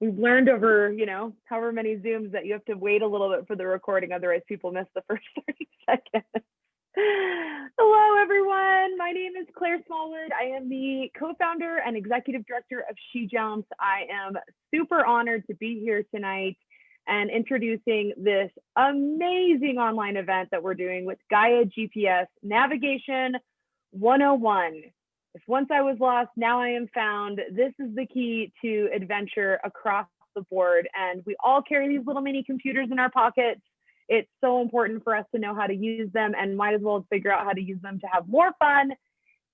we've learned over, you know, however many Zooms that you have to wait a little bit for the recording, otherwise people miss the first 30 seconds. Hello, everyone. My name is Claire Smallwood. I am the co-founder and executive director of SheJumps. I am super honored to be here tonight and introducing this amazing online event that we're doing with Gaia GPS Navigation 101. If once I was lost, now I am found. This is the key to adventure across the board. And we all carry these little mini computers in our pockets. It's so important for us to know how to use them, and might as well figure out how to use them to have more fun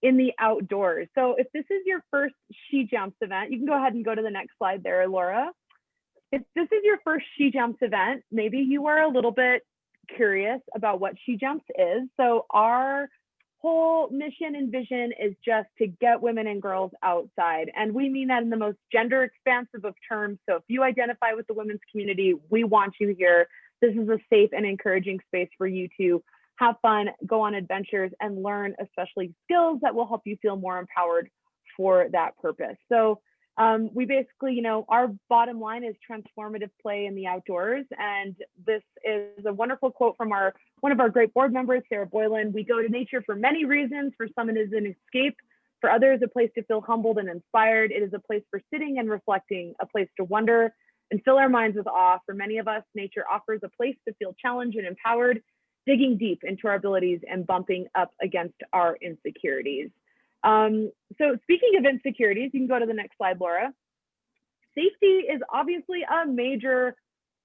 in the outdoors. So if this is your first SheJumps event, you can go ahead and go to the next slide there, Laura. If this is your first SheJumps event, maybe you are a little bit curious about what SheJumps is. So our whole mission and vision is just to get women and girls outside. And we mean that in the most gender expansive of terms. So if you identify with the women's community, we want you here. This is a safe and encouraging space for you to have fun, go on adventures, and learn especially skills that will help you feel more empowered for that purpose. So we basically, you know, our bottom line is transformative play in the outdoors. And this is a wonderful quote from one of our great board members, Sarah Boylan. We go to nature for many reasons. For some, it is an escape. For others, a place to feel humbled and inspired. It is a place for sitting and reflecting, a place to wonder and fill our minds with awe. For many of us, nature offers a place to feel challenged and empowered, digging deep into our abilities and bumping up against our insecurities. So speaking of insecurities, you can go to the next slide, Laura. Safety is obviously a major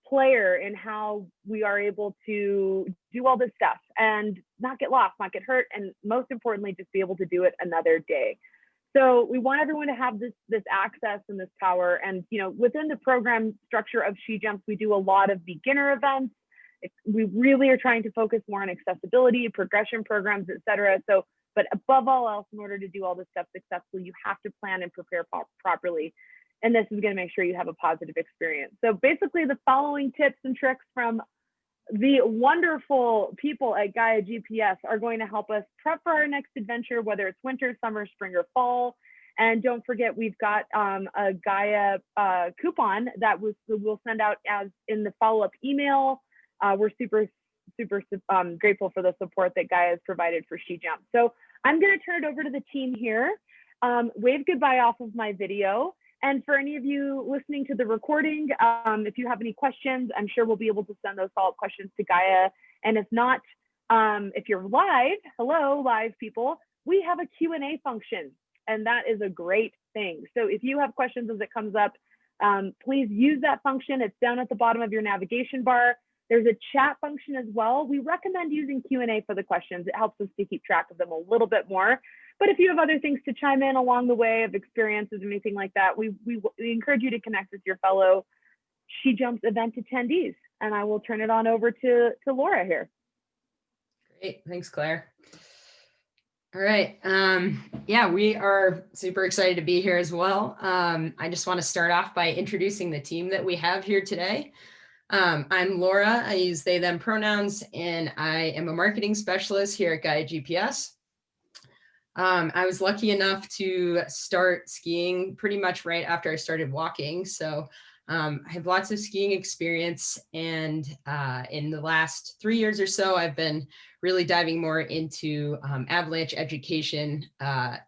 player in how we are able to do all this stuff and not get lost, not get hurt, and most importantly, just be able to do it another day. So we want everyone to have this access and this power. And, you know, within the program structure of SheJumps, we do a lot of beginner events. We really are trying to focus more on accessibility, progression programs, et cetera. But above all else, in order to do all this stuff successfully, you have to plan and prepare properly. And this is going to make sure you have a positive experience. So basically, the following tips and tricks from the wonderful people at Gaia GPS are going to help us prep for our next adventure, whether it's winter, summer, spring, or fall. And don't forget, we've got a Gaia coupon that we'll send out as in the follow-up email. We're super grateful for the support that Gaia has provided for SheJumps. So I'm going to turn it over to the team here. Wave goodbye off of my video. And for any of you listening to the recording, if you have any questions, I'm sure we'll be able to send those follow-up questions to Gaia. And if not, if you're live, hello, live people, we have a Q&A function, and that is a great thing. So if you have questions as it comes up, please use that function. It's down at the bottom of your navigation bar. There's a chat function as well. We recommend using Q&A for the questions. It helps us to keep track of them a little bit more. But if you have other things to chime in along the way of experiences or anything like that, we encourage you to connect with your fellow SheJumps event attendees. And I will turn it on over to Laura here. Great, thanks, Claire. All right, yeah, we are super excited to be here as well. I just want to start off by introducing the team that we have here today. I'm Laura. I use they, them pronouns, and I am a marketing specialist here at Gaia GPS. I was lucky enough to start skiing pretty much right after I started walking. So I have lots of skiing experience. And in the last 3 years or so, I've been really diving more into Avalanche education. I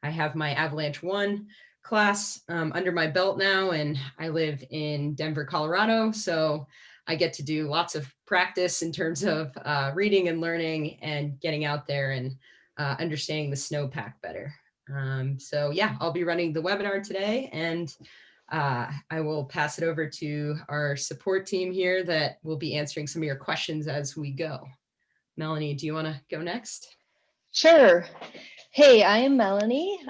have my Avalanche 1 class under my belt now, and I live in Denver, Colorado. So I get to do lots of practice in terms of reading and learning and getting out there and understanding the snowpack better. So yeah, I'll be running the webinar today, and I will pass it over to our support team here that will be answering some of your questions as we go. Melanie, do you want to go next? Sure. Hey, I am Melanie.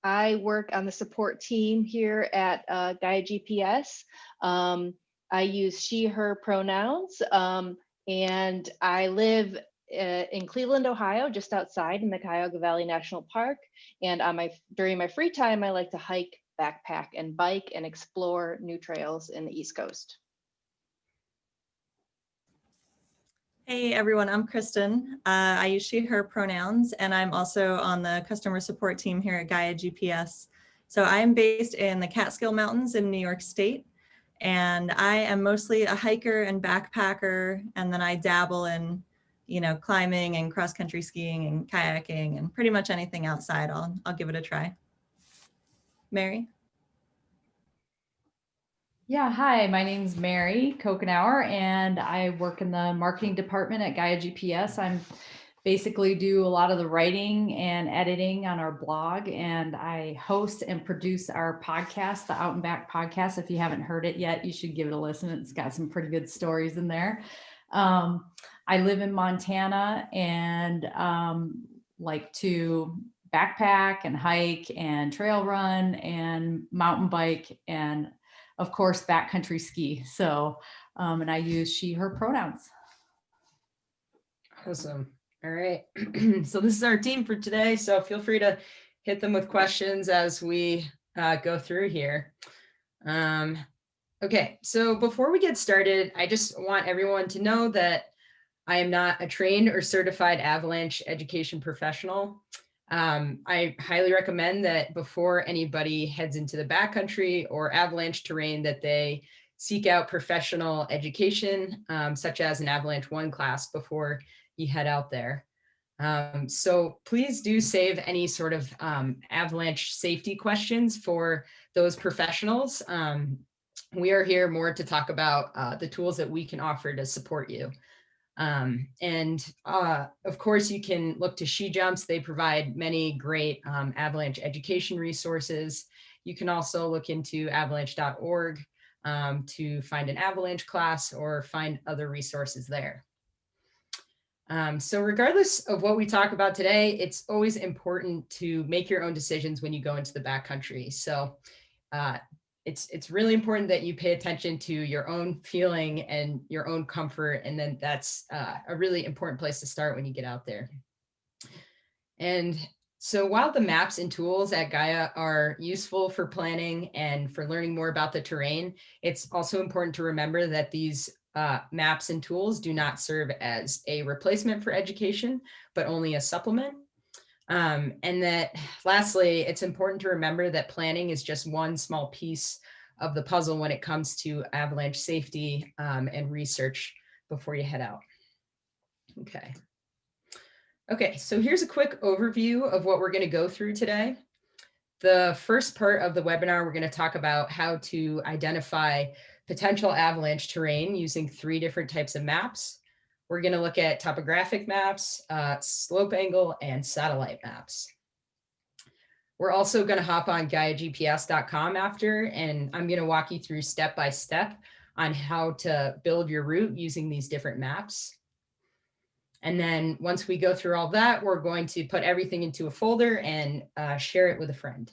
I work on the support team here at Gaia GPS. I use she, her pronouns, and I live in Cleveland, Ohio, just outside in the Cuyahoga Valley National Park. And during my free time, I like to hike, backpack, and bike and explore new trails in the East Coast. Hey everyone, I'm Kristen. I use she, her pronouns, and I'm also on the customer support team here at Gaia GPS. So I'm based in the Catskill Mountains in New York State, and I am mostly a hiker and backpacker, and then I dabble in, climbing and cross-country skiing and kayaking and pretty much anything outside. I'll give it a try. Mary? Yeah, hi, my name's Mary Kokenauer, and I work in the marketing department at Gaia GPS. I'm basically do a lot of the writing and editing on our blog, and I host and produce our podcast, the Out and Back podcast. If you haven't heard it yet, you should give it a listen. It's got some pretty good stories in there. I live in Montana and like to backpack and hike and trail run and mountain bike and of course, backcountry ski. So, and I use she, her pronouns. Awesome. All right. So this is our team for today. So feel free to hit them with questions as we go through here. Okay. So before we get started, I just want everyone to know that I am not a trained or certified Avalanche education professional. I highly recommend that before anybody heads into the backcountry or avalanche terrain, that they seek out professional education, such as an Avalanche 1 class before you head out there. So please do save any sort of avalanche safety questions for those professionals. We are here more to talk about the tools that we can offer to support you. Of course, you can look to SheJumps. They provide many great avalanche education resources. You can also look into avalanche.org to find an avalanche class or find other resources there. So regardless of what we talk about today, it's always important to make your own decisions when you go into the backcountry. So it's really important that you pay attention to your own feeling and your own comfort. And then that's a really important place to start when you get out there. And so while the maps and tools at Gaia are useful for planning and for learning more about the terrain, it's also important to remember that these maps and tools do not serve as a replacement for education, but only a supplement. And that lastly, it's important to remember that planning is just one small piece of the puzzle when it comes to avalanche safety and research before you head out. Okay, so here's a quick overview of what we're going to go through today. The first part of the webinar, we're going to talk about how to identify potential avalanche terrain using 3 different types of maps. We're going to look at topographic maps, slope angle, and satellite maps. We're also going to hop on GaiaGPS.com after, and I'm going to walk you through step by step on how to build your route using these different maps. And then once we go through all that, we're going to put everything into a folder and share it with a friend.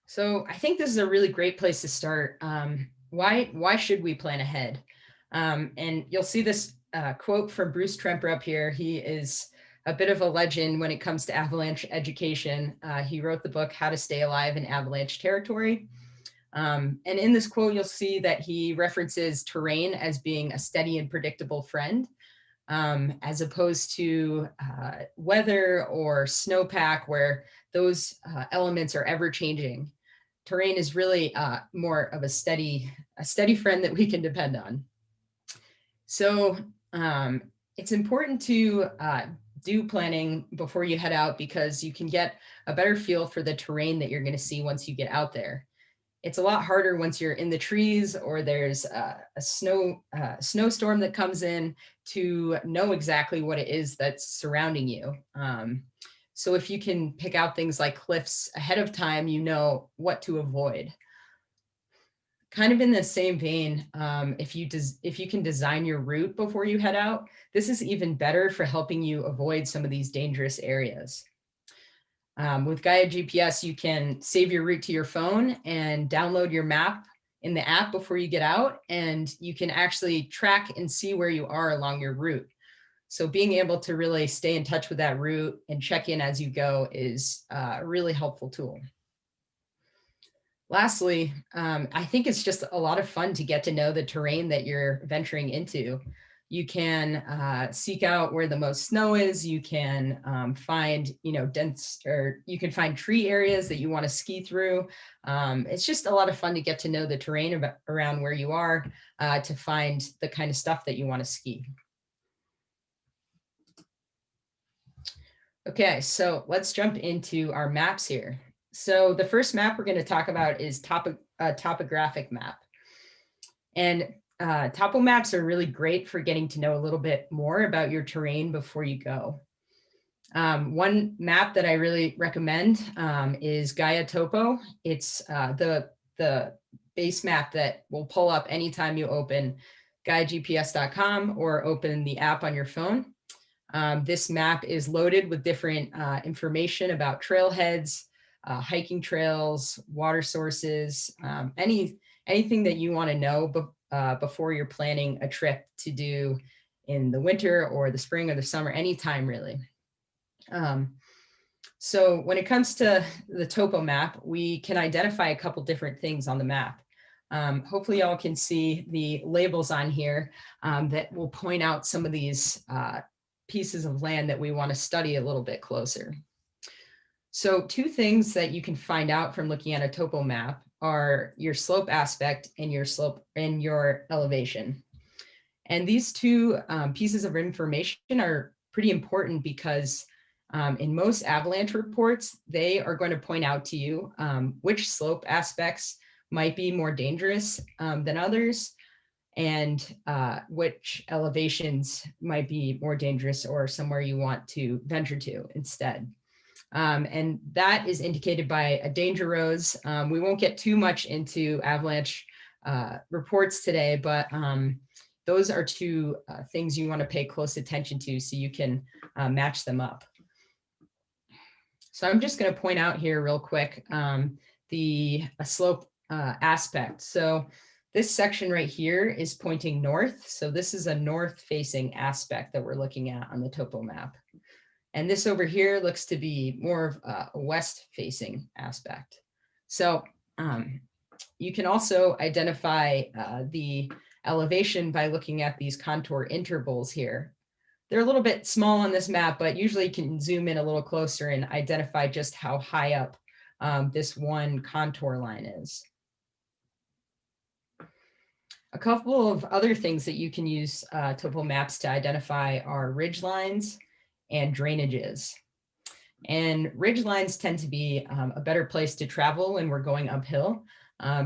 So I think this is a really great place to start. Why should we plan ahead? And you'll see this quote from Bruce Tremper up here. He is a bit of a legend when it comes to avalanche education. He wrote the book, How to Stay Alive in Avalanche Territory. And in this quote, you'll see that he references terrain as being a steady and predictable friend, as opposed to weather or snowpack, where those elements are ever changing. Terrain is really more of a steady friend that we can depend on. So it's important to do planning before you head out, because you can get a better feel for the terrain that you're going to see once you get out there. It's a lot harder once you're in the trees or there's a snowstorm that comes in to know exactly what it is that's surrounding you. So if you can pick out things like cliffs ahead of time, you know what to avoid. Kind of in the same vein, if you can design your route before you head out, this is even better for helping you avoid some of these dangerous areas. With Gaia GPS, you can save your route to your phone and download your map in the app before you get out, and you can actually track and see where you are along your route. So being able to really stay in touch with that route and check in as you go is a really helpful tool. Lastly, I think it's just a lot of fun to get to know the terrain that you're venturing into. You can seek out where the most snow is. You can find, dense, or you can find tree areas that you want to ski through. It's just a lot of fun to get to know the terrain around where you are, to find the kind of stuff that you want to ski. Okay, so let's jump into our maps here. So the first map we're going to talk about is topographic map. And topo maps are really great for getting to know a little bit more about your terrain before you go. One map that I really recommend is Gaia Topo. It's the base map that will pull up anytime you open GaiaGPS.com or open the app on your phone. This map is loaded with different information about trailheads, hiking trails, water sources, anything that you want to know before you're planning a trip to do in the winter or the spring or the summer, anytime really. So when it comes to the topo map, we can identify a couple different things on the map. Hopefully y'all can see the labels on here that will point out some of these pieces of land that we want to study a little bit closer. So two things that you can find out from looking at a topo map are your slope aspect and your slope and your elevation. And these two pieces of information are pretty important because in most avalanche reports, they are going to point out to you which slope aspects might be more dangerous than others, and which elevations might be more dangerous or somewhere you want to venture to instead. And that is indicated by a danger rose. We won't get too much into avalanche reports today, but those are two things you want to pay close attention to so you can match them up. So I'm just going to point out here real quick the slope aspect. So this section right here is pointing north. So this is a north facing aspect that we're looking at on the topo map. And this over here looks to be more of a west facing aspect. So you can also identify the elevation by looking at these contour intervals here. They're a little bit small on this map, but usually you can zoom in a little closer and identify just how high up this one contour line is. A couple of other things that you can use topo maps to identify are ridge lines and drainages. And ridge lines tend to be a better place to travel when we're going uphill.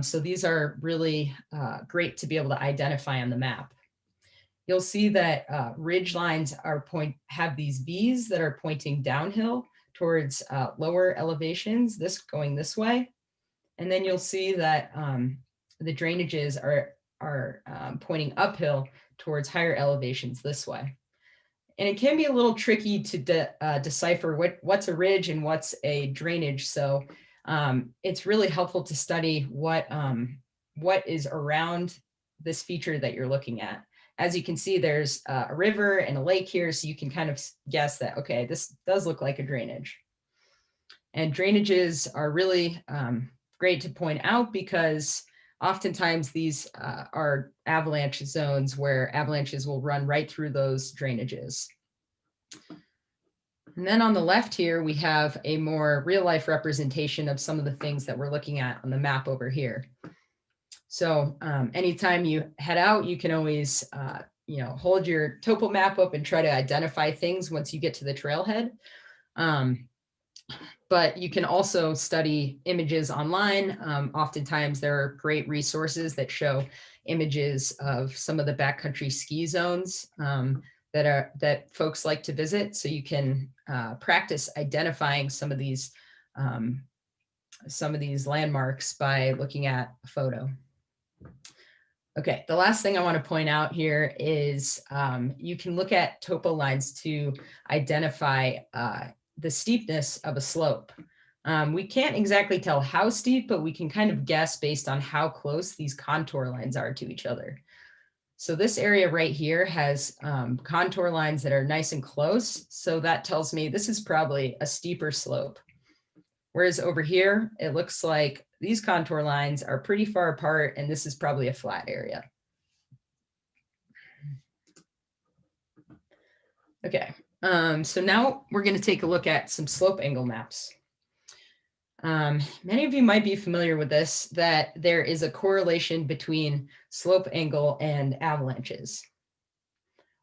So these are really great to be able to identify on the map. You'll see that ridge lines have these V's that are pointing downhill towards lower elevations, this going this way. And then you'll see that the drainages are pointing uphill towards higher elevations this way. And it can be a little tricky to decipher what's a ridge and what's a drainage. So it's really helpful to study what is around this feature that you're looking at. As you can see, there's a river and a lake here, so you can kind of guess that, okay, this does look like a drainage. And drainages are really great to point out because oftentimes these are avalanche zones where avalanches will run right through those drainages. And then on the left here, we have a more real life representation of some of the things that we're looking at on the map over here. So anytime you head out, you can always, hold your topo map up and try to identify things once you get to the trailhead. But you can also study images online. Oftentimes there are great resources that show images of some of the backcountry ski zones that folks like to visit. So you can practice identifying some of these landmarks by looking at a photo. Okay, the last thing I want to point out here is you can look at topo lines to identify the steepness of a slope. We can't exactly tell how steep, but we can kind of guess based on how close these contour lines are to each other. So this area right here has contour lines that are nice and close. So that tells me this is probably a steeper slope. Whereas over here, it looks like these contour lines are pretty far apart and this is probably a flat area. Okay, so now we're going to take a look at some slope angle maps. Many of you might be familiar with this, that there is a correlation between slope angle and avalanches.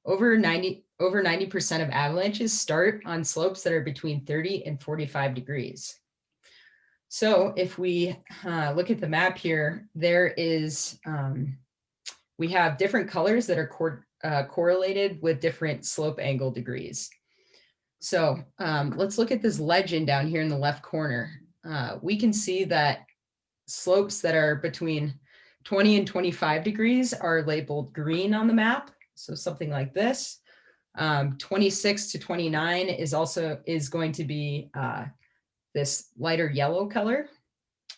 Over 90% of avalanches start on slopes that are between 30 and 45 degrees. So if we look at the map here, there is, we have different colors that are correlated with different slope angle degrees. So let's look at this legend down here in the left corner. We can see that slopes that are between 20 and 25 degrees are labeled green on the map. So something like this. 26 to 29 is going to be this lighter yellow color.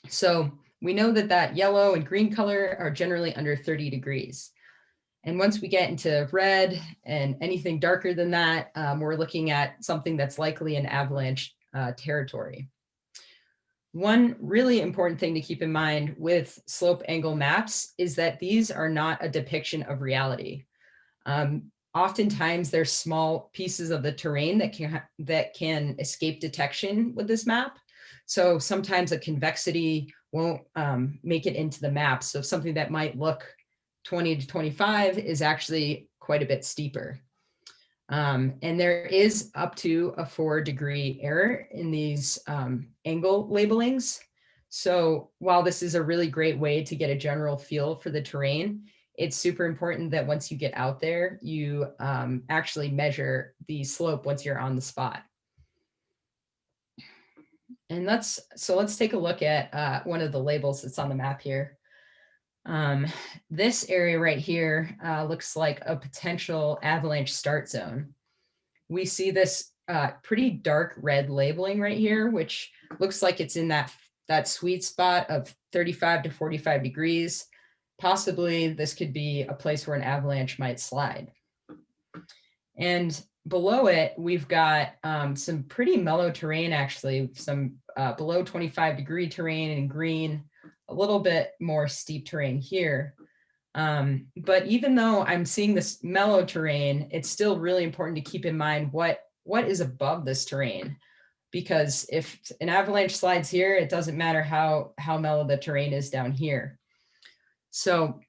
So we know that yellow and green color are generally under 30 degrees. And once we get into red and anything darker than that, we're looking at something that's likely in avalanche territory. One really important thing to keep in mind with slope angle maps is that these are not a depiction of reality. Oftentimes there's small pieces of the terrain that can escape detection with this map. So sometimes a convexity won't make it into the map. So something that might look 20 to 25 is actually quite a bit steeper. And there is up to a 4-degree error in these angle labelings. So while this is a really great way to get a general feel for the terrain, it's super important that once you get out there, you actually measure the slope once you're on the spot. And let's take a look at one of the labels that's on the map here. This area right here looks like a potential avalanche start zone. We see this pretty dark red labeling right here, which looks like it's in that sweet spot of 35 to 45 degrees. Possibly this could be a place where an avalanche might slide. And below it, we've got some pretty mellow terrain, actually, some below 25-degree terrain in green, a little bit more steep terrain here. But even though I'm seeing this mellow terrain, it's still really important to keep in mind what is above this terrain. Because if an avalanche slides here, it doesn't matter how mellow the terrain is down here. So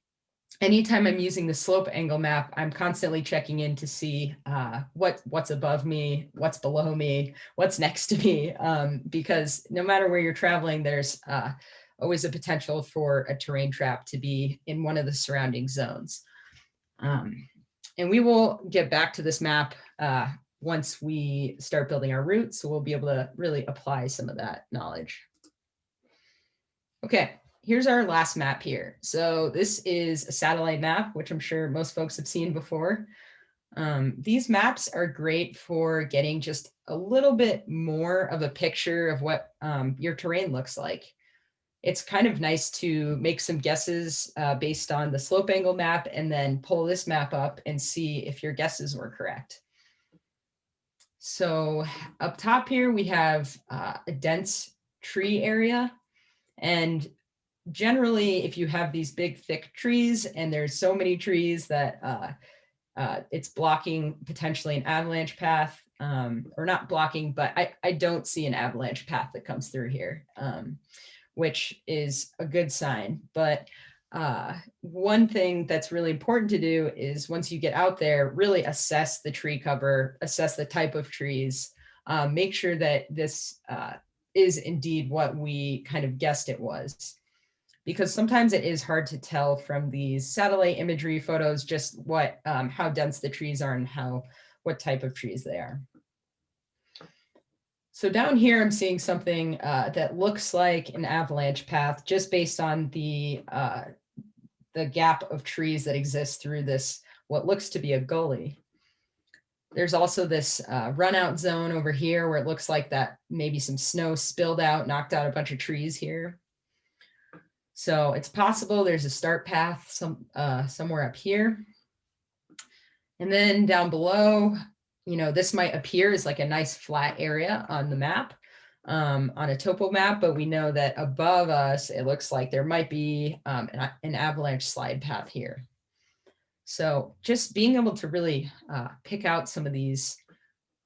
anytime I'm using the slope angle map, I'm constantly checking in to see what's above me, what's below me, what's next to me, because no matter where you're traveling, there's always a potential for a terrain trap to be in one of the surrounding zones. And we will get back to this map once we start building our route, so we'll be able to really apply some of that knowledge. Okay. Here's our last map here. So this is a satellite map, which I'm sure most folks have seen before. These maps are great for getting just a little bit more of a picture of what your terrain looks like. It's kind of nice to make some guesses based on the slope angle map and then pull this map up and see if your guesses were correct. So up top here, we have a dense tree area. And generally, if you have these big, thick trees and there's so many trees that it's blocking potentially an avalanche path, or not blocking, but I don't see an avalanche path that comes through here, which is a good sign. But one thing that's really important to do is once you get out there, really assess the tree cover, assess the type of trees, make sure that this is indeed what we kind of guessed it was. Because sometimes it is hard to tell from these satellite imagery photos just how dense the trees are and what type of trees they are. So down here, I'm seeing something that looks like an avalanche path just based on the gap of trees that exists through this, what looks to be a gully. There's also this run out zone over here where it looks like that maybe some snow spilled out, knocked out a bunch of trees here. So it's possible there's a start path somewhere up here. And then down below, this might appear as like a nice flat area on the map, on a topo map, but we know that above us, it looks like there might be an avalanche slide path here. So just being able to really pick out some of these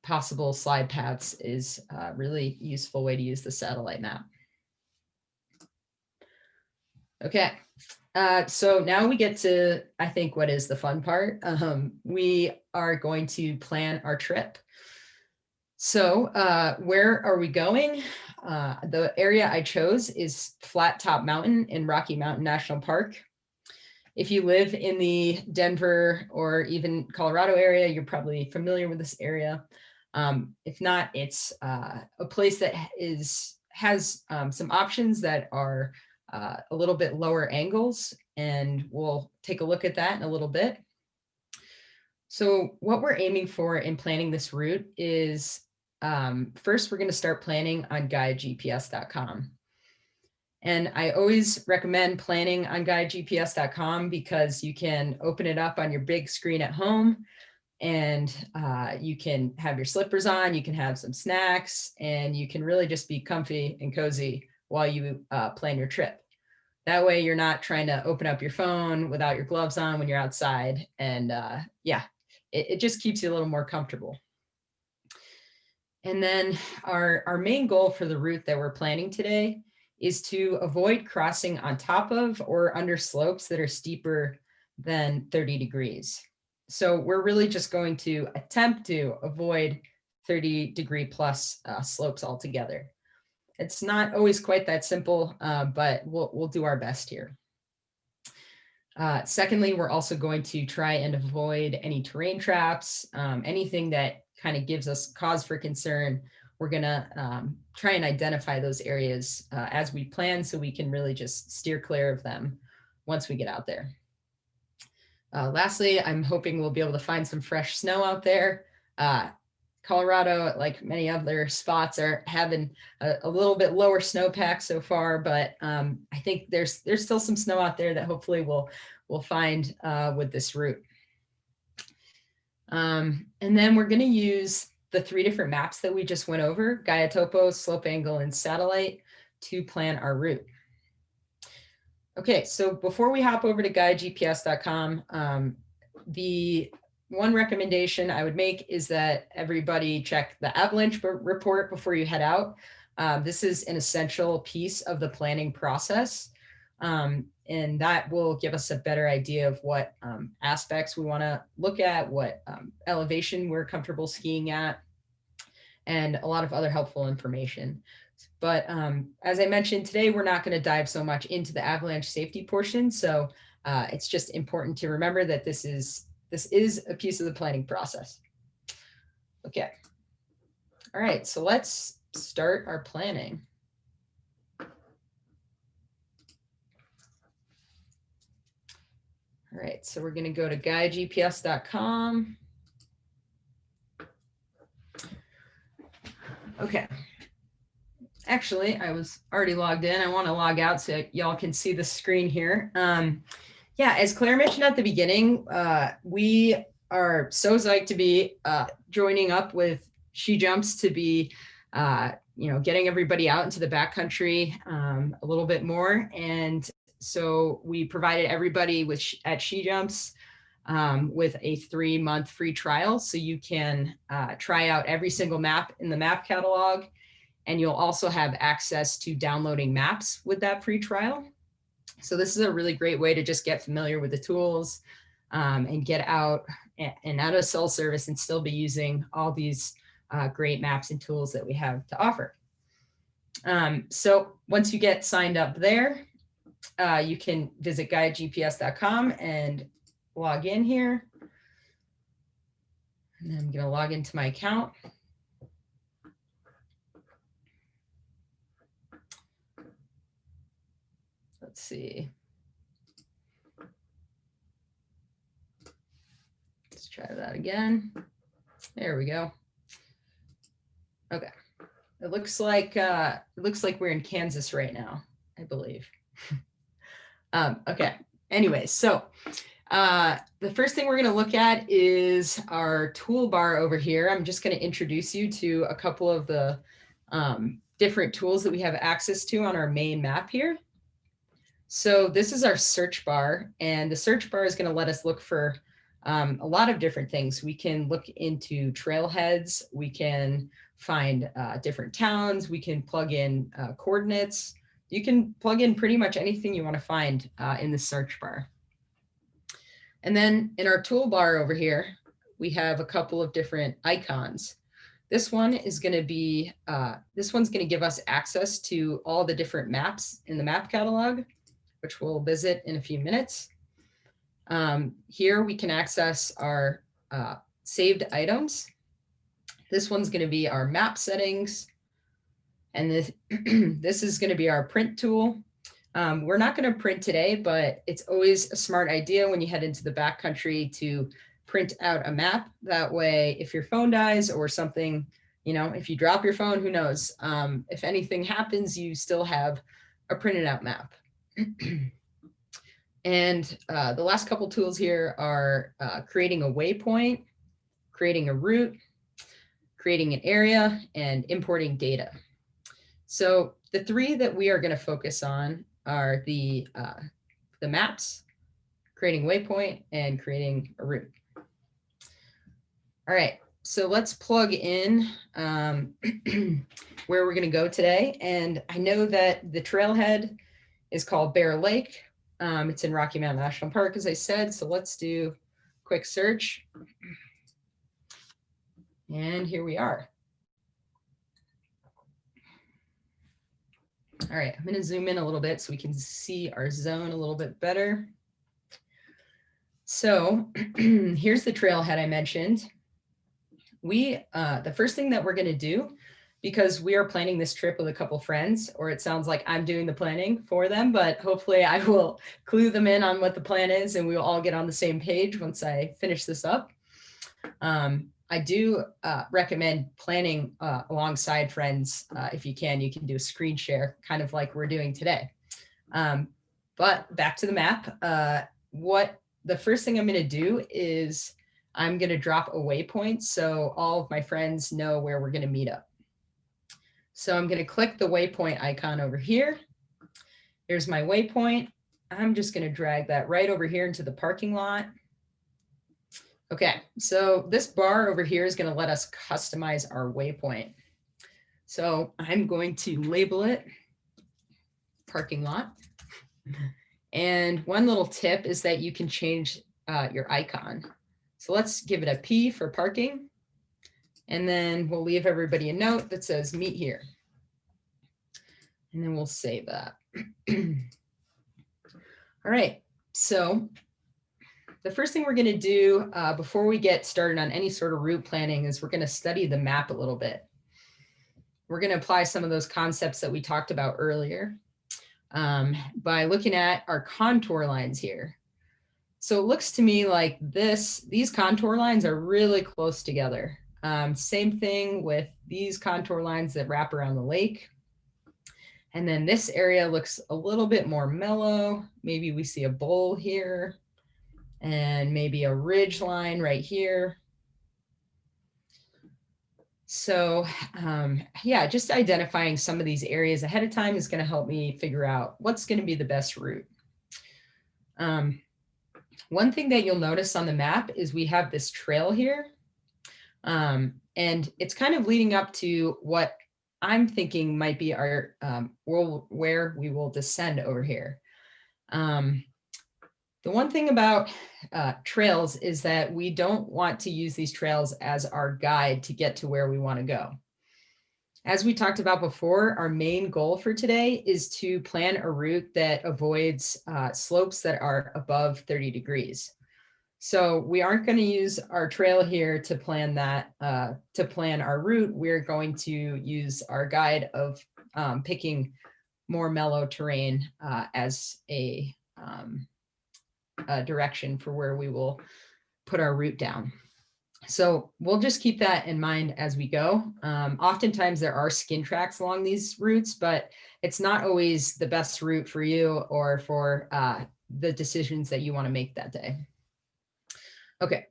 possible slide paths is a really useful way to use the satellite map. Okay, so now we get to, I think, what is the fun part. We are going to plan our trip. So where are we going? The area I chose is Flat Top Mountain in Rocky Mountain National Park. If you live in the Denver or even Colorado area, you're probably familiar with this area. If not, it's a place that has some options that are a little bit lower angles, and we'll take a look at that in a little bit. So what we're aiming for in planning this route is, first, we're going to start planning on GaiaGPS.com. And I always recommend planning on GaiaGPS.com because you can open it up on your big screen at home, and you can have your slippers on, you can have some snacks, and you can really just be comfy and cozy while you plan your trip. That way you're not trying to open up your phone without your gloves on when you're outside. And yeah, it just keeps you a little more comfortable. And then our main goal for the route that we're planning today is to avoid crossing on top of or under slopes that are steeper than 30 degrees. So we're really just going to attempt to avoid 30-degree plus slopes altogether. It's not always quite that simple, but we'll do our best here. Secondly, we're also going to try and avoid any terrain traps, anything that kind of gives us cause for concern. We're going to try and identify those areas as we plan, so we can really just steer clear of them once we get out there. Lastly, I'm hoping we'll be able to find some fresh snow out there. Colorado, like many other spots, are having a little bit lower snowpack so far, but I think there's still some snow out there that hopefully we'll find with this route. And then we're going to use the 3 different maps that we just went over, Gaia Topo, Slope Angle, and Satellite, to plan our route. Okay, so before we hop over to GaiaGPS.com, the one recommendation I would make is that everybody check the Avalanche report before you head out. This is an essential piece of the planning process, and that will give us a better idea of what aspects we want to look at, what elevation we're comfortable skiing at, and a lot of other helpful information. But as I mentioned, today we're not going to dive so much into the avalanche safety portion, so it's just important to remember that this is a piece of the planning process. Okay. All right, so let's start our planning. All right, so we're going to go to GaiaGPS.com. Okay. Actually, I was already logged in. I want to log out so y'all can see the screen here. Yeah, as Claire mentioned at the beginning, we are so psyched to be joining up with SheJumps to be, getting everybody out into the backcountry a little bit more. And so we provided everybody at SheJumps with a 3-month free trial. So you can try out every single map in the map catalog, and you'll also have access to downloading maps with that free trial. So this is a really great way to just get familiar with the tools and get out and out of cell service and still be using all these great maps and tools that we have to offer. So once you get signed up there, you can visit GaiaGPS.com and log in here. And I'm going to log into my account. Let's see. Let's try that again. There we go. Okay. It looks like we're in Kansas right now, I believe. Okay. Anyway, so the first thing we're going to look at is our toolbar over here. I'm just going to introduce you to a couple of the different tools that we have access to on our main map here. So this is our search bar, and the search bar is going to let us look for a lot of different things. We can look into trailheads. We can find different towns. We can plug in coordinates. You can plug in pretty much anything you want to find in the search bar. And then in our toolbar over here, we have a couple of different icons. This one is going to be, this one's going to give us access to all the different maps in the map catalog, which we'll visit in a few minutes. Here we can access our saved items. This one's going to be our map settings. And this, this is going to be our print tool. We're not going to print today, but it's always a smart idea when you head into the backcountry to print out a map. That way, if your phone dies or something, you know, if you drop your phone, who knows? If anything happens, you still have a printed out map. And the last couple tools here are creating a waypoint, creating a route, creating an area, and importing data. So the three that we are going to focus on are the maps, creating waypoint, and creating a route. All right, so let's plug in where we're going to go today. And I know that the trailhead is called Bear Lake. It's in Rocky Mountain National Park, as I said. So let's do a quick search. And here we are. All right, I'm going to zoom in a little bit so we can see our zone a little bit better. So here's the trailhead I mentioned. The first thing that we're going to do, because we are planning this trip with a couple friends, or it sounds like I'm doing the planning for them, but hopefully I will clue them in on what the plan is and we will all get on the same page once I finish this up. I do recommend planning alongside friends. If you can do a screen share, kind of like we're doing today. But back to the map. The first thing I'm going to do is I'm going to drop a waypoint so all of my friends know where we're going to meet up. So I'm going to click the waypoint icon over here. Here's my waypoint. I'm just going to drag that right over here into the parking lot. Okay, so this bar over here is going to let us customize our waypoint. So I'm going to label it parking lot. And one little tip is that you can change your icon. So let's give it a P for parking. And then we'll leave everybody a note that says meet here. And then we'll save that. All right, so the first thing we're going to do before we get started on any sort of route planning is we're going to study the map a little bit. We're going to apply some of those concepts that we talked about earlier by looking at our contour lines here. So it looks to me like these contour lines are really close together. Same thing with these contour lines that wrap around the lake. And then this area looks a little bit more mellow. Maybe we see a bowl here and maybe a ridge line right here. So yeah, just identifying some of these areas ahead of time is going to help me figure out what's going to be the best route. One thing that you'll notice on the map is we have this trail here. And it's kind of leading up to what I'm thinking might be our where we will descend over here. The one thing about trails is that we don't want to use these trails as our guide to get to where we want to go. As we talked about before, our main goal for today is to plan a route that avoids slopes that are above 30 degrees. So we aren't going to use our trail here to plan that, to plan our route. We're going to use our guide of picking more mellow terrain as a direction for where we will put our route down. So we'll just keep that in mind as we go. Oftentimes there are skin tracks along these routes, but it's not always the best route for you or for the decisions that you want to make that day. Okay,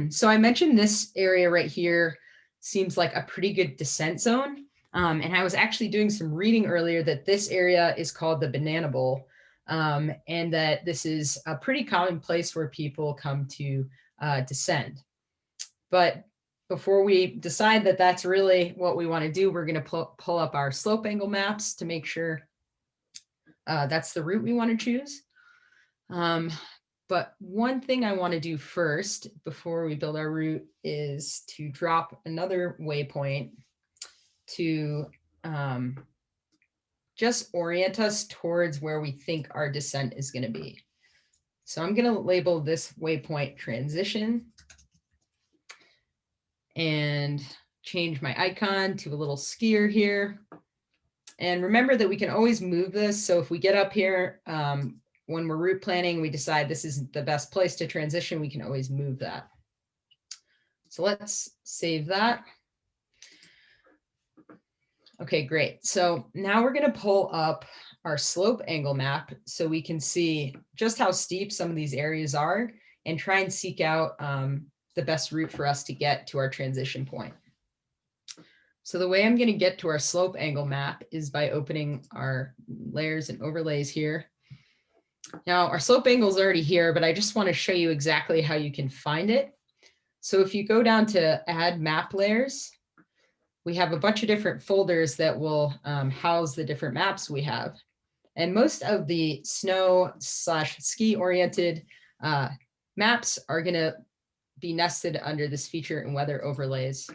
so I mentioned this area right here seems like a pretty good descent zone. And I was actually doing some reading earlier that this area is called the Banana Bowl, and that this is a pretty common place where people come to descend. But before we decide that that's really what we want to do, we're going to pull up our slope angle maps to make sure that's the route we want to choose. But one thing I want to do first before we build our route is to drop another waypoint to just orient us towards where we think our descent is going to be. So I'm going to label this waypoint transition and change my icon to a little skier here. And remember that we can always move this. So if we get up here, when we're route planning, we decide this isn't the best place to transition, we can always move that. So let's save that. Okay, great. So now we're going to pull up our slope angle map so we can see just how steep some of these areas are and try and seek out the best route for us to get to our transition point. So the way I'm going to get to our slope angle map is by opening our layers and overlays here. Now our slope angle is already here, but I just want to show you exactly how you can find it. So if you go down to add map layers, we have a bunch of different folders that will house the different maps we have. And most of the snow/ski oriented maps are going to be nested under this feature and weather overlays.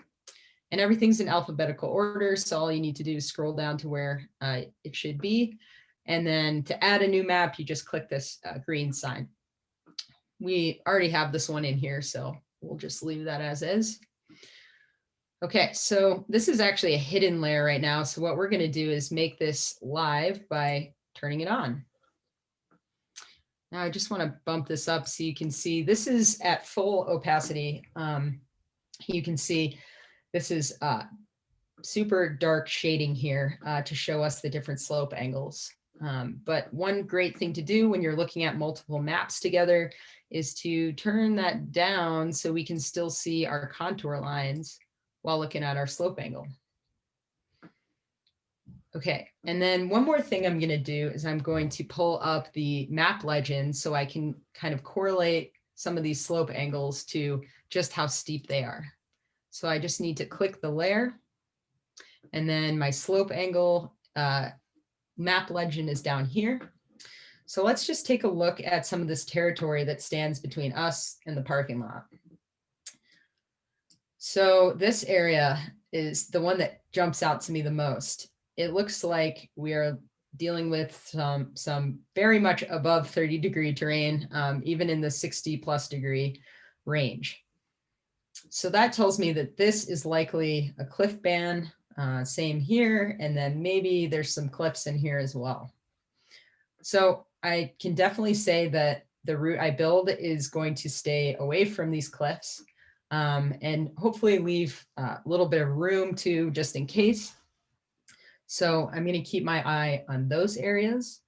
And everything's in alphabetical order. So all you need to do is scroll down to where it should be. And then to add a new map, you just click this green sign. We already have this one in here, so we'll just leave that as is. Okay, so this is actually a hidden layer right now. So what we're going to do is make this live by turning it on. Now I just want to bump this up so you can see this is at full opacity. You can see this is super dark shading here to show us the different slope angles. But one great thing to do when you're looking at multiple maps together is to turn that down so we can still see our contour lines while looking at our slope angle. Okay, and then one more thing I'm going to do is I'm going to pull up the map legend so I can kind of correlate some of these slope angles to just how steep they are. So I just need to click the layer, and then my slope angle map legend is down here. So let's just take a look at some of this territory that stands between us and the parking lot. So this area is the one that jumps out to me the most. It looks like we are dealing with some very much above 30-degree terrain, even in the 60+ degree range. So that tells me that this is likely a cliff band, same here, and then maybe there's some cliffs in here as well. So I can definitely say that the route I build is going to stay away from these cliffs and hopefully leave a little bit of room too, just in case. So I'm going to keep my eye on those areas.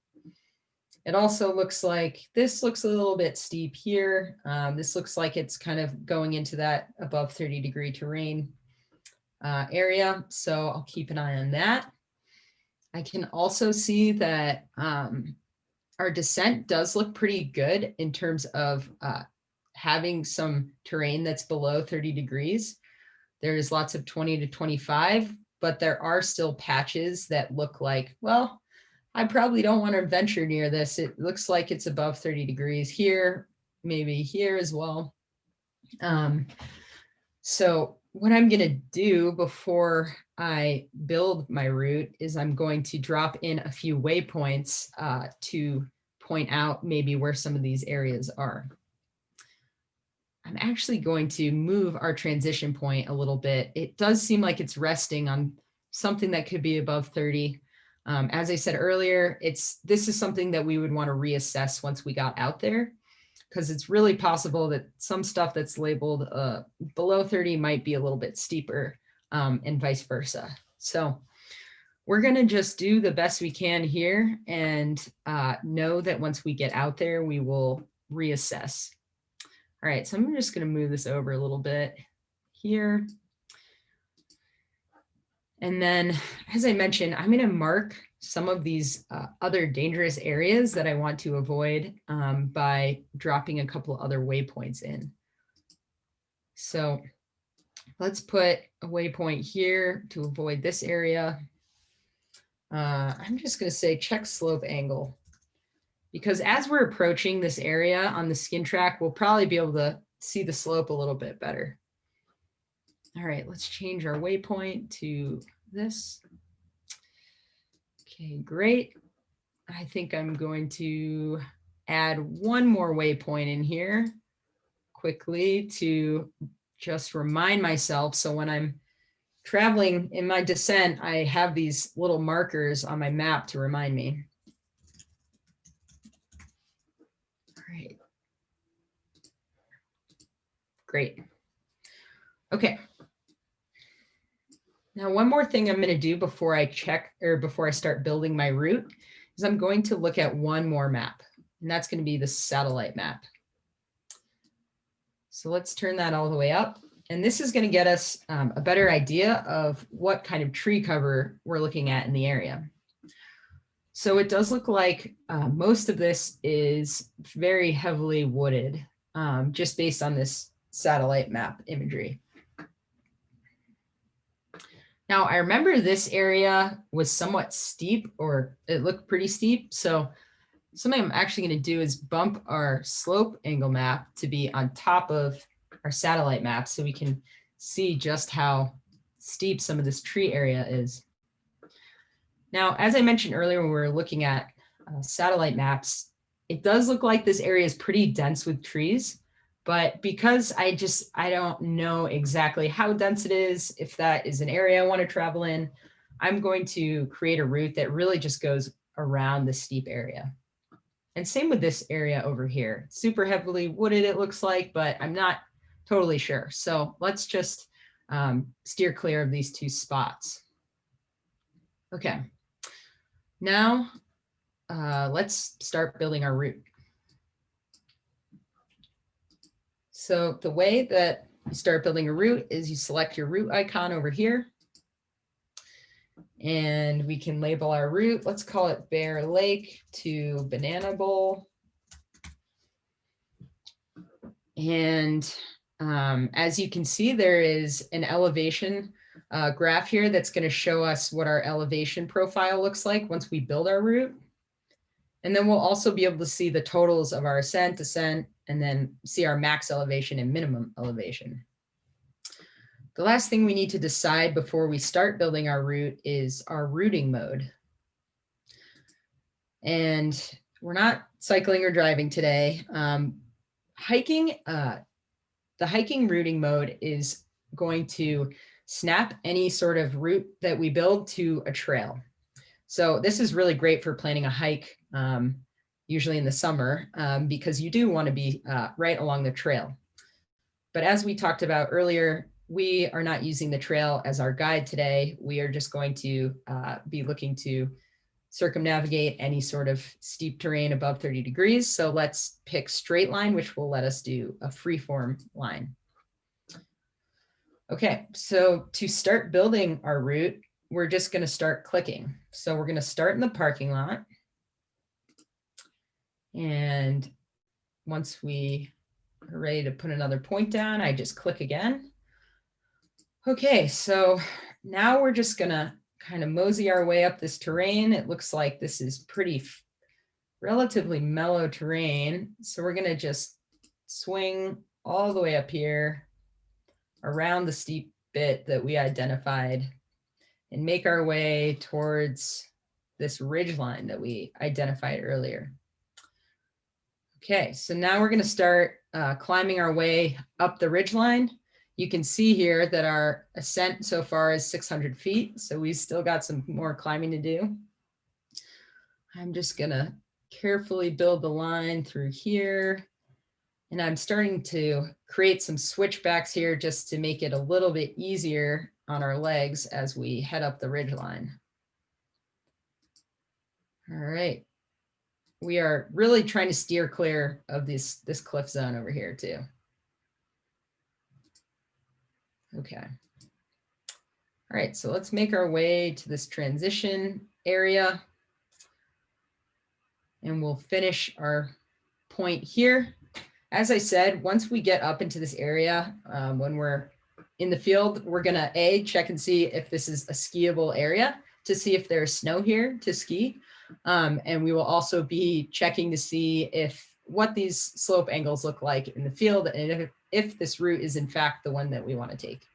It also looks like this looks a little bit steep here. This looks like it's kind of going into that above 30-degree terrain area. So I'll keep an eye on that. I can also see that our descent does look pretty good in terms of having some terrain that's below 30 degrees. There's lots of 20 to 25, but there are still patches that look like, well, I probably don't want to venture near this. It looks like it's above 30 degrees here, maybe here as well. So what I'm going to do before I build my route is I'm going to drop in a few waypoints to point out maybe where some of these areas are. I'm actually going to move our transition point a little bit. It does seem like it's resting on something that could be above 30. As I said earlier, this is something that we would want to reassess once we got out there, because it's really possible that some stuff that's labeled below 30 might be a little bit steeper and vice versa. So we're going to just do the best we can here and know that once we get out there, we will reassess. All right, so I'm just going to move this over a little bit here. And then, as I mentioned, I'm going to mark some of these other dangerous areas that I want to avoid by dropping a couple other waypoints in. So let's put a waypoint here to avoid this area. I'm just going to say check slope angle, because as we're approaching this area on the skin track, we'll probably be able to see the slope a little bit better. All right, let's change our waypoint to this. Okay, great. I think I'm going to add one more waypoint in here quickly to just remind myself. So when I'm traveling in my descent, I have these little markers on my map to remind me. All right. Great. Okay. Now, one more thing I'm going to do before I start building my route is I'm going to look at one more map, and that's going to be the satellite map. So let's turn that all the way up. And this is going to get us a better idea of what kind of tree cover we're looking at in the area. So it does look like most of this is very heavily wooded, just based on this satellite map imagery. Now, I remember this area was somewhat steep, or it looked pretty steep. So something I'm actually going to do is bump our slope angle map to be on top of our satellite map so we can see just how steep some of this tree area is. Now, as I mentioned earlier, when we were looking at satellite maps, it does look like this area is pretty dense with trees. But because I don't know exactly how dense it is, if that is an area I want to travel in, I'm going to create a route that really just goes around the steep area. And same with this area over here. Super heavily wooded, it looks like, but I'm not totally sure. So let's just steer clear of these two spots. Okay. Now, let's start building our route. So the way that you start building a route is you select your route icon over here. And we can label our route. Let's call it Bear Lake to Banana Bowl. And as you can see, there is an elevation graph here that's going to show us what our elevation profile looks like once we build our route. And then we'll also be able to see the totals of our ascent, descent, and then see our max elevation and minimum elevation. The last thing we need to decide before we start building our route is our routing mode. And we're not cycling or driving today. The hiking routing mode is going to snap any sort of route that we build to a trail. So this is really great for planning a hike, usually in the summer, because you do want to be right along the trail. But as we talked about earlier, we are not using the trail as our guide today. We are just going to be looking to circumnavigate any sort of steep terrain above 30 degrees. So let's pick straight line, which will let us do a freeform line. Okay, so to start building our route, we're just going to start clicking. So we're going to start in the parking lot. And once we are ready to put another point down, I just click again. Okay, so now we're just going to kind of mosey our way up this terrain. It looks like this is pretty relatively mellow terrain. So we're going to just swing all the way up here around the steep bit that we identified and make our way towards this ridge line that we identified earlier. Okay, so now we're going to start climbing our way up the ridge line. You can see here that our ascent so far is 600 feet, so we've still got some more climbing to do. I'm just going to carefully build the line through here. And I'm starting to create some switchbacks here just to make it a little bit easier on our legs as we head up the ridge line. All right. We are really trying to steer clear of this cliff zone over here too. Okay. All right, so let's make our way to this transition area. And we'll finish our point here. as I said, once we get up into this area, when we're in the field, we're gonna check and see if this is a skiable area to see if there's snow here to ski. And we will also be checking to see what these slope angles look like in the field and if this route is in fact the one that we want to take.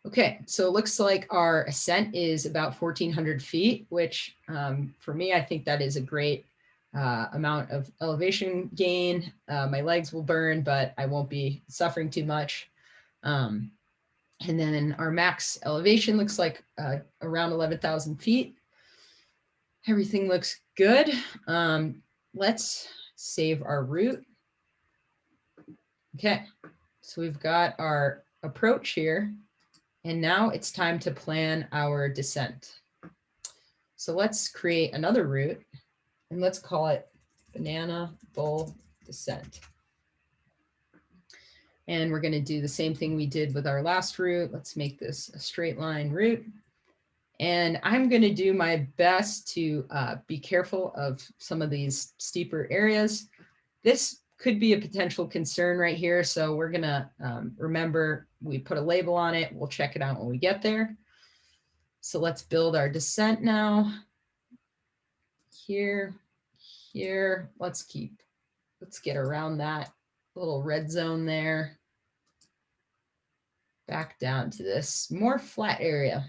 Okay, so it looks like our ascent is about 1,400 feet, which for me, I think that is a great amount of elevation gain. My legs will burn, but I won't be suffering too much. And then our max elevation looks like around 11,000 feet. Everything looks good. Let's save our route. Okay, so we've got our approach here, and now it's time to plan our descent. So let's create another route, and let's call it Banana Bowl Descent. And we're going to do the same thing we did with our last route. Let's make this a straight line route. And I'm going to do my best to be careful of some of these steeper areas. This could be a potential concern right here. So we're going to remember we put a label on it. We'll check it out when we get there. So let's build our descent now. Here, here. Let's get around that little red zone there. Back down to this more flat area.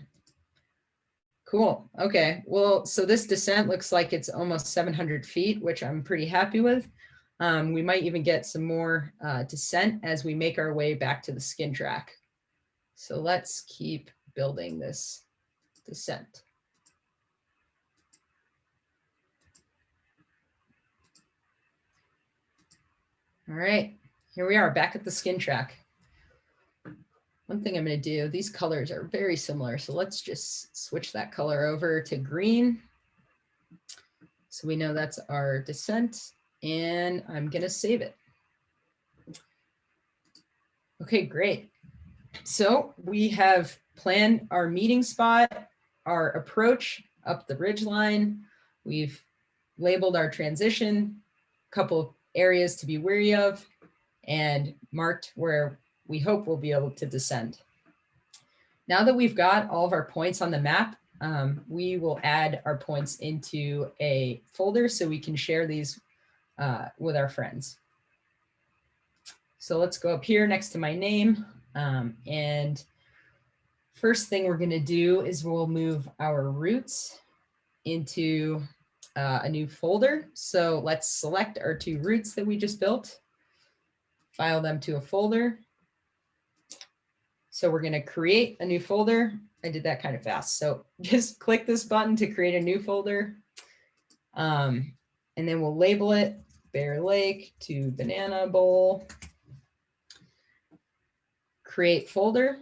Cool. Okay. Well, so this descent looks like it's almost 700 feet, which I'm pretty happy with. We might even get some more descent as we make our way back to the skin track. So let's keep building this descent. All right, here we are back at the skin track. One thing I'm going to do, these colors are very similar, so let's just switch that color over to green. So we know that's our descent, and I'm going to save it. Okay, great. So we have planned our meeting spot, our approach up the ridge line. We've labeled our transition, a couple of areas to be wary of, and marked where we hope we'll be able to descend. Now that we've got all of our points on the map, we will add our points into a folder so we can share these with our friends. So let's go up here next to my name. And first thing we're going to do is we'll move our routes into a new folder. So let's select our 2 routes that we just built, file them to a folder. So we're going to create a new folder. I did that kind of fast. So just click this button to create a new folder. And then we'll label it Bear Lake to Banana Bowl. Create folder.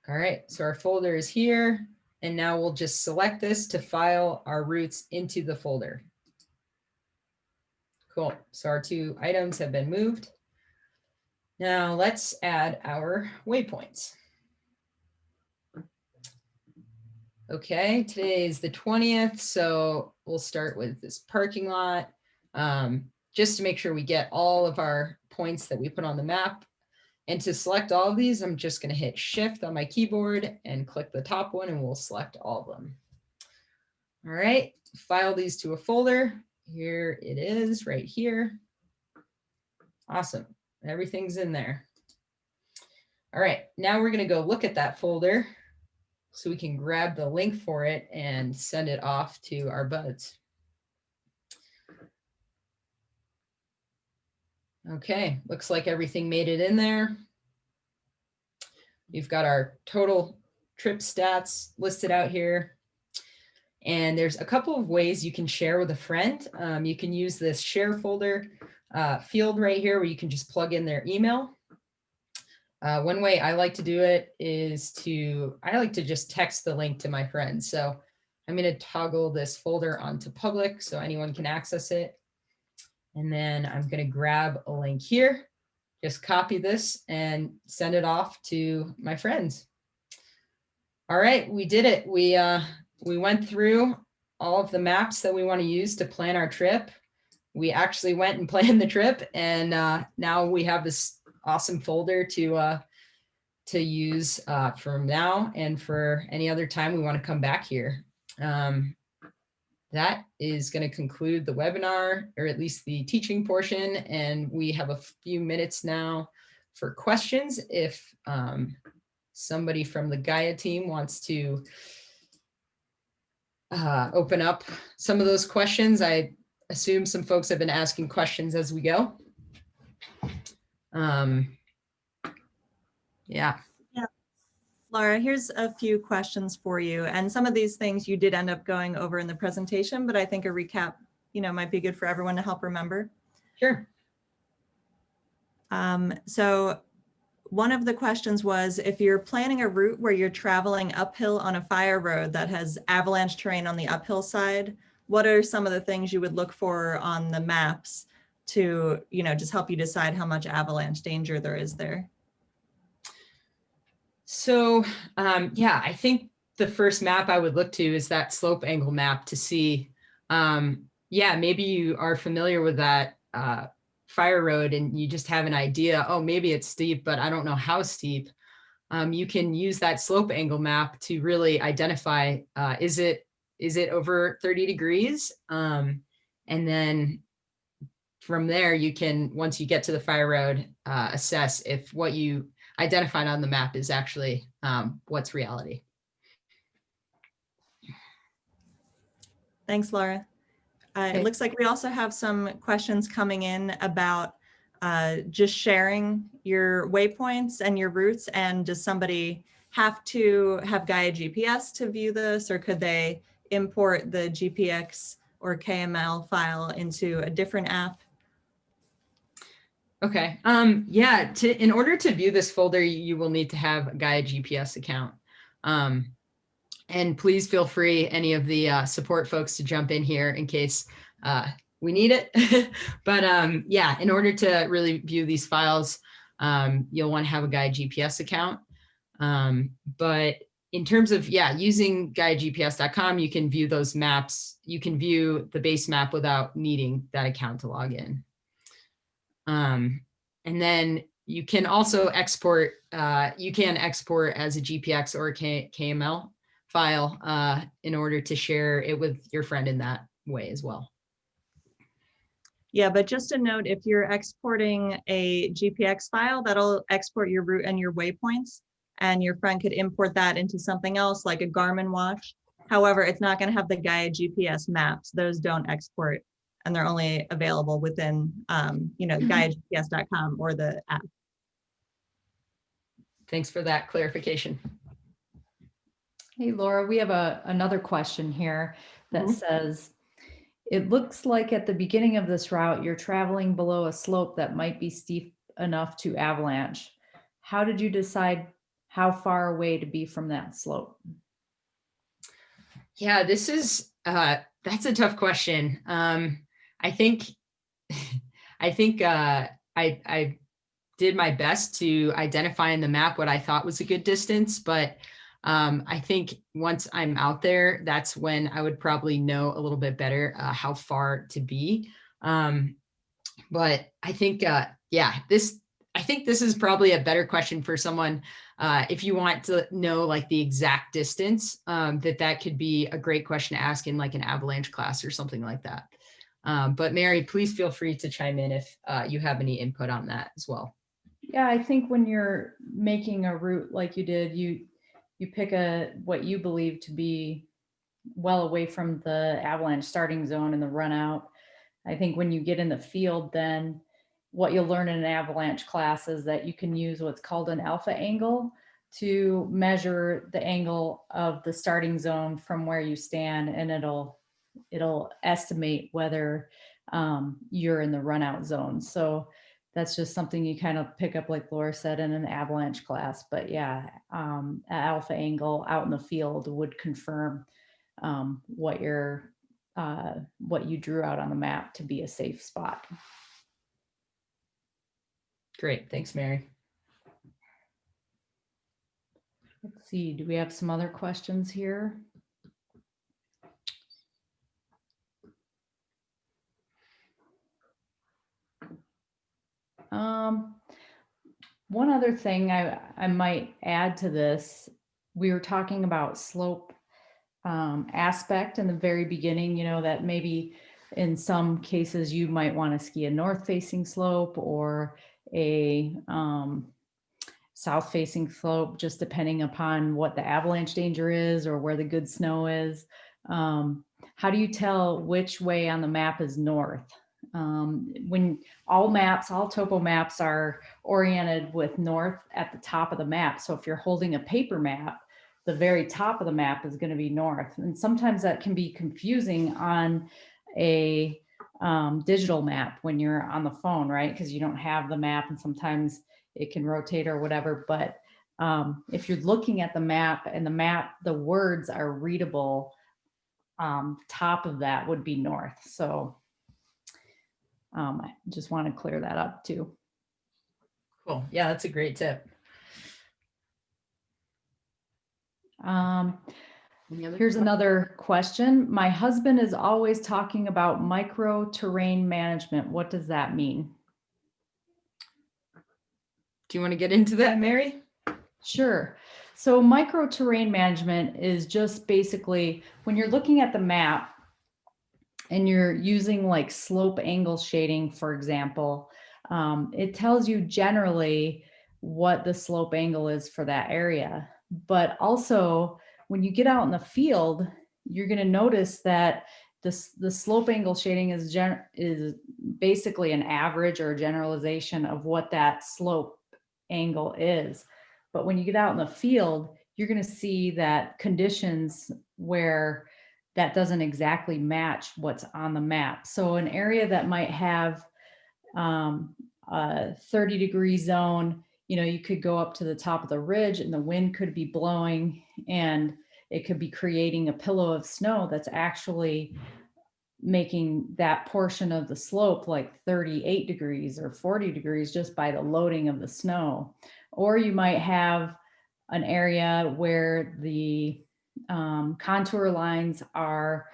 All right, so our folder is here. And now we'll just select this to file our routes into the folder. Cool, so our 2 items have been moved. Now let's add our waypoints. Okay, today is the 20th, so we'll start with this parking lot. Just to make sure we get all of our points that we put on the map. And to select all of these, I'm just going to hit Shift on my keyboard and click the top one, and we'll select all of them. All right, file these to a folder. Here it is right here. Awesome. Everything's in there. All right, now we're going to go look at that folder so we can grab the link for it and send it off to our buds. Okay, looks like everything made it in there. We've got our total trip stats listed out here. And there's a couple of ways you can share with a friend. You can use this share folder field right here where you can just plug in their email. One way I like to do it is I like to just text the link to my friends. So I'm going to toggle this folder onto public so anyone can access it. And then I'm going to grab a link here, just copy this and send it off to my friends. All right, we did it. We went through all of the maps that we want to use to plan our trip. we actually went and planned the trip, and now we have this awesome folder to use from now and for any other time we want to come back here. That is going to conclude the webinar, or at least the teaching portion, and we have a few minutes now for questions. If somebody from the Gaia team wants to open up some of those questions. I assume some folks have been asking questions as we go. Yeah. Laura, here's a few questions for you. And some of these things you did end up going over in the presentation, but I think a recap, might be good for everyone to help remember. Sure. So one of the questions was, if you're planning a route where you're traveling uphill on a fire road that has avalanche terrain on the uphill side, what are some of the things you would look for on the maps to, just help you decide how much avalanche danger there is there? So yeah, I think the first map I would look to is that slope angle map to see, yeah, maybe you are familiar with that fire road and you just have an idea, oh, maybe it's steep, but I don't know how steep. You can use that slope angle map to really identify, is it over 30 degrees? And then from there, you can, once you get to the fire road, assess if what you identified on the map is actually what's reality. Thanks, Laura. It looks like we also have some questions coming in about just sharing your waypoints and your routes. And does somebody have to have Gaia GPS to view this, or could they import the GPX or KML file into a different app? Okay. Yeah. In order to view this folder, you will need to have a Gaia GPS account. And please feel free, any of the support folks, to jump in here in case we need it. But yeah, in order to really view these files, you'll want to have a Gaia GPS account. But in terms of, yeah, using GaiaGPS.com, you can view those maps. You can view the base map without needing that account to log in. And then you can also export, you can export as a GPX or a KML file in order to share it with your friend in that way as well. Yeah, but just a note, if you're exporting a GPX file, that'll export your route and your waypoints, and your friend could import that into something else like a Garmin watch. However, it's not going to have the Gaia GPS maps. Those don't export, and they're only available within, GaiaGPS.com or the app. Thanks for that clarification. Hey, Laura, we have another question here that says, it looks like at the beginning of this route, you're traveling below a slope that might be steep enough to avalanche. How did you decide how far away to be from that slope? Yeah, this is, that's a tough question. I think I did my best to identify in the map what I thought was a good distance, but I think once I'm out there, that's when I would probably know a little bit better how far to be. But I think, yeah, I think this is probably a better question for someone if you want to know like the exact distance, that could be a great question to ask in like an avalanche class or something like that. But Mary, please feel free to chime in if you have any input on that as well. Yeah, I think when you're making a route like you did, you pick what you believe to be well away from the avalanche starting zone and the run out. I think when you get in the field, then what you'll learn in an avalanche class is that you can use what's called an alpha angle to measure the angle of the starting zone from where you stand, and it'll estimate whether you're in the run out zone. So that's just something you kind of pick up, like Laura said, in an avalanche class. But yeah, an alpha angle out in the field would confirm what you drew out on the map to be a safe spot. Great, thanks, Mary. Let's see, do we have some other questions here? One other thing I might add to this, we were talking about slope aspect in the very beginning, you know, that maybe in some cases you might want to ski a north facing slope or a south facing slope, just depending upon what the avalanche danger is or where the good snow is. How do you tell which way on the map is north? When all topo maps are oriented with north at the top of the map. So if you're holding a paper map, the very top of the map is going to be north. And sometimes that can be confusing on a digital map when you're on the phone, right? Because you don't have the map and sometimes it can rotate or whatever. But if you're looking at the map and the words are readable, top of that would be north. So I just want to clear that up too. Cool. Yeah, that's a great tip. Here's another question. My husband is always talking about micro terrain management. What does that mean? Do you want to get into that, Mary? Sure. So micro terrain management is just basically when you're looking at the map and you're using like slope angle shading, for example, it tells you generally what the slope angle is for that area. But also when you get out in the field, you're going to notice that the slope angle shading is basically an average or a generalization of what that slope angle is. But when you get out in the field, you're going to see that conditions where that doesn't exactly match what's on the map. So an area that might have a 30-degree zone, you know, you could go up to the top of the ridge and the wind could be blowing and it could be creating a pillow of snow that's actually making that portion of the slope like 38 degrees or 40 degrees just by the loading of the snow. Or you might have an area where the contour lines are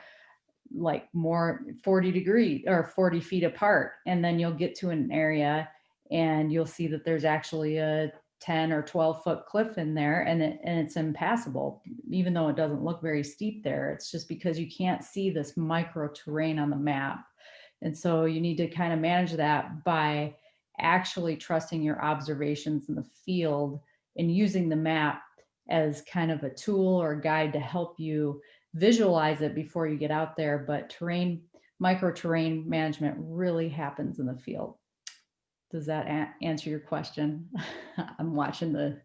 like more 40 degrees or 40 feet apart. And then you'll get to an area and you'll see that there's actually a 10 or 12 foot cliff in there and it's impassable, even though it doesn't look very steep there. It's just because you can't see this micro terrain on the map. And so you need to kind of manage that by actually trusting your observations in the field and using the map as kind of a tool or guide to help you visualize it before you get out there. But micro terrain management really happens in the field. Does that answer your question? I'm watching the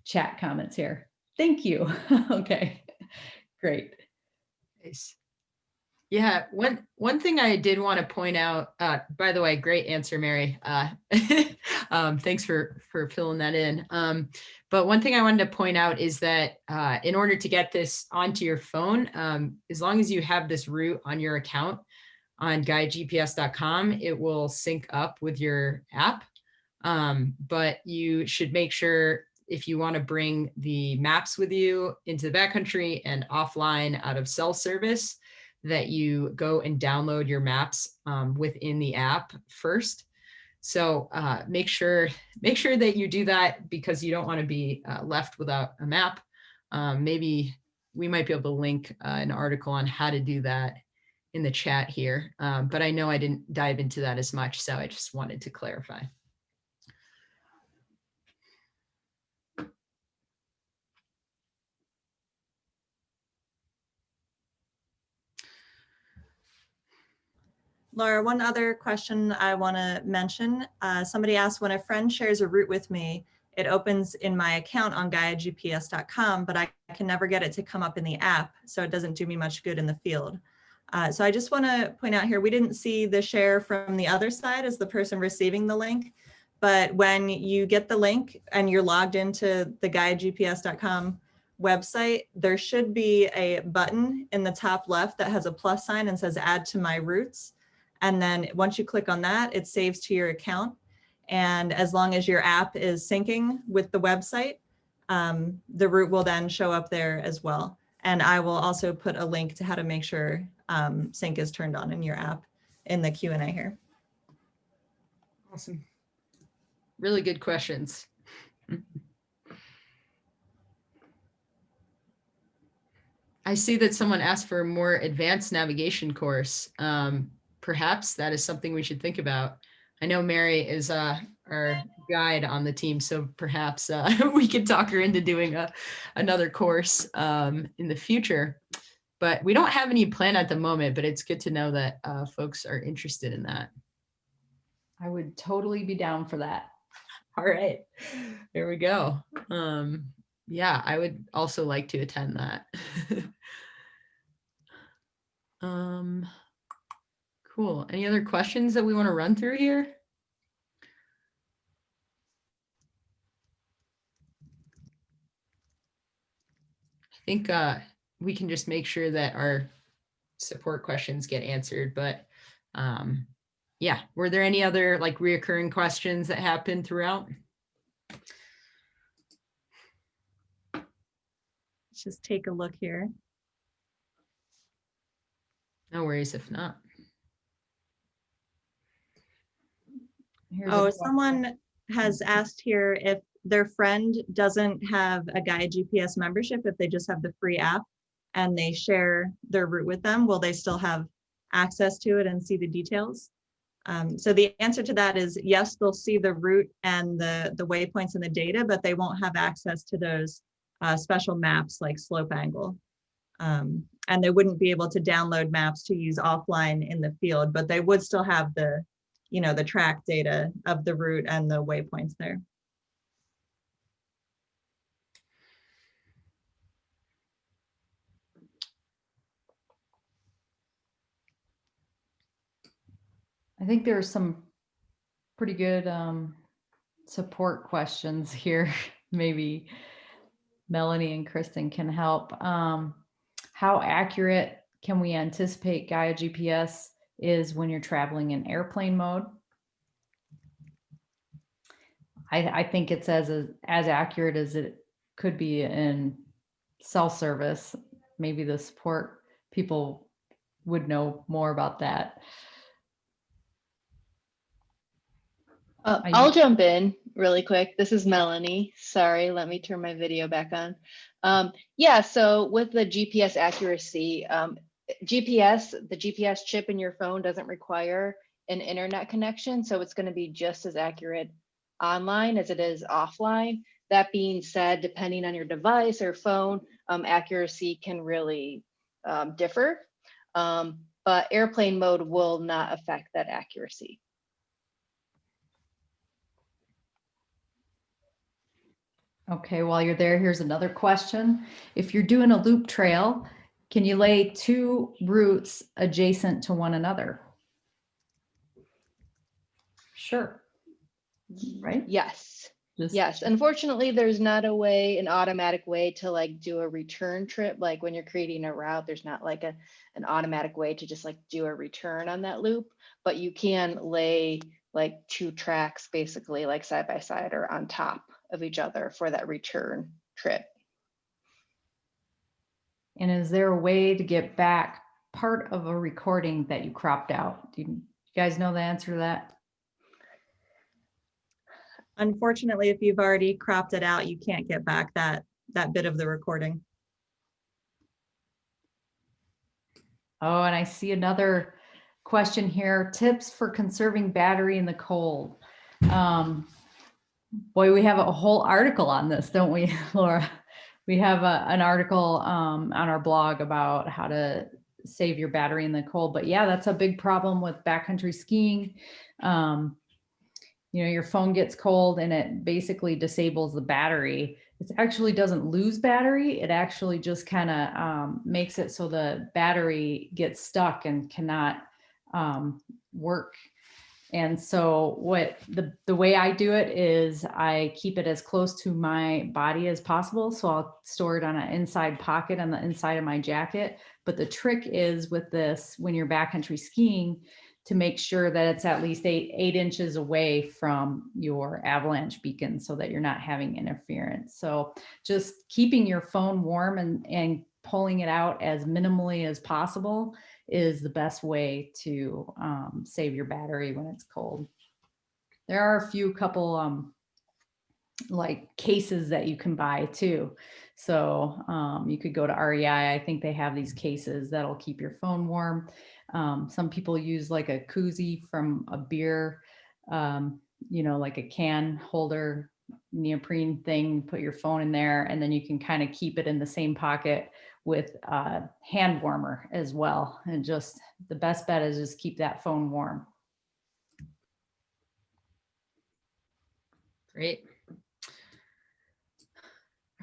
chat comments here. Thank you. Okay, great. Nice. Yeah, one thing I did want to point out, by the way, great answer, Mary. Thanks for filling that in. But one thing I wanted to point out is that in order to get this onto your phone, as long as you have this route on your account on GaiaGPS.com, it will sync up with your app. But you should make sure if you want to bring the maps with you into the backcountry and offline out of cell service, that you go and download your maps within the app first. So make sure that you do that because you don't want to be left without a map. Maybe we might be able to link an article on how to do that in the chat here. But I know I didn't dive into that as much, so I just wanted to clarify. Laura, one other question I want to mention. Somebody asked, when a friend shares a route with me, it opens in my account on GaiaGPS.com, but I can never get it to come up in the app, so it doesn't do me much good in the field. So I just want to point out here, we didn't see the share from the other side as the person receiving the link, but when you get the link and you're logged into the GaiaGPS.com website, there should be a button in the top left that has a plus sign and says add to my routes. And then once you click on that, it saves to your account. And as long as your app is syncing with the website, the route will then show up there as well. And I will also put a link to how to make sure sync is turned on in your app in the Q&A here. Awesome. Really good questions. I see that someone asked for a more advanced navigation course. Perhaps that is something we should think about. I know Mary is our guide on the team, so perhaps we could talk her into doing another course in the future. But we don't have any plan at the moment, but it's good to know that folks are interested in that. I would totally be down for that. All right, there we go. Yeah, I would also like to attend that. Cool. Any other questions that we want to run through here? I think we can just make sure that our support questions get answered, but yeah, were there any other like reoccurring questions that happened throughout? Let's just take a look here. No worries if not. Someone has asked here if their friend doesn't have a Gaia GPS membership, if they just have the free app and they share their route with them, will they still have access to it and see the details? So the answer to that is yes, they'll see the route and the waypoints and the data, but they won't have access to those special maps like slope angle. And they wouldn't be able to download maps to use offline in the field, but they would still have the, you know, the track data of the route and the waypoints there. I think there are some pretty good support questions here. Maybe Melanie and Kristen can help. How accurate can we anticipate Gaia GPS is when you're traveling in airplane mode? I think it's as accurate as it could be in cell service. Maybe the support people would know more about that. I'll jump in really quick. This is Melanie. Sorry, let me turn my video back on. Yeah, so with the GPS accuracy, the GPS chip in your phone doesn't require an internet connection, so it's going to be just as accurate online as it is offline. That being said, depending on your device or phone, accuracy can really differ, but airplane mode will not affect that accuracy. Okay, while you're there, here's another question. If you're doing a loop trail, can you lay two routes adjacent to one another? Sure. Right? Yes. Yes. Unfortunately, there's not an automatic way to like do a return trip. Like when you're creating a route, there's not like an automatic way to just like do a return on that loop, but you can lay like two tracks basically like side by side or on top of each other for that return trip. And is there a way to get back part of a recording that you cropped out? Do you guys know the answer to that? Unfortunately, if you've already cropped it out, you can't get back that bit of the recording. Oh, and I see another question here. Tips for conserving battery in the cold. Boy, we have a whole article on this, don't we, Laura? We have an article on our blog about how to save your battery in the cold. But yeah, that's a big problem with backcountry skiing. You know, your phone gets cold and it basically disables the battery. It actually doesn't lose battery. It actually just kind of makes it so the battery gets stuck and cannot work. And so what the way I do it is I keep it as close to my body as possible. So I'll store it on an inside pocket on the inside of my jacket. But the trick is with this, when you're backcountry skiing, to make sure that it's at least eight inches away from your avalanche beacon so that you're not having interference. So just keeping your phone warm and pulling it out as minimally as possible is the best way to save your battery when it's cold. There are a couple like cases that you can buy too. So you could go to REI. I think they have these cases that'll keep your phone warm. Some people use like a koozie from a beer, like a can holder, neoprene thing, put your phone in there, and then you can kind of keep it in the same pocket with a hand warmer as well. And just the best bet is just keep that phone warm. Great.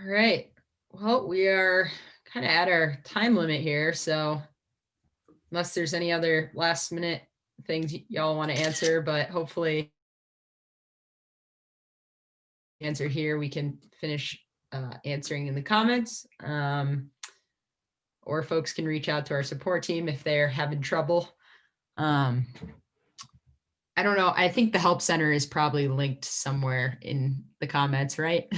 All right. Well, we are kind of at our time limit here. So unless there's any other last minute things y'all want to answer, but hopefully answer here, we can finish answering in the comments. Or folks can reach out to our support team if they're having trouble. I don't know. I think the help center is probably linked somewhere in the comments, right?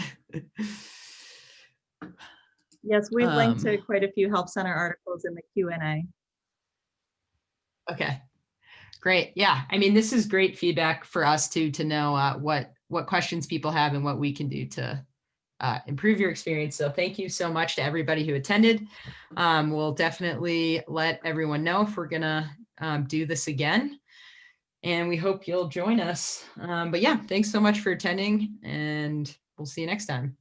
Yes, we've linked to quite a few Help Center articles in the Q&A. Okay, great. Yeah, I mean, this is great feedback for us too, to know what questions people have and what we can do to improve your experience. So thank you so much to everybody who attended. We'll definitely let everyone know if we're gonna do this again. And we hope you'll join us. But yeah, thanks so much for attending, and we'll see you next time.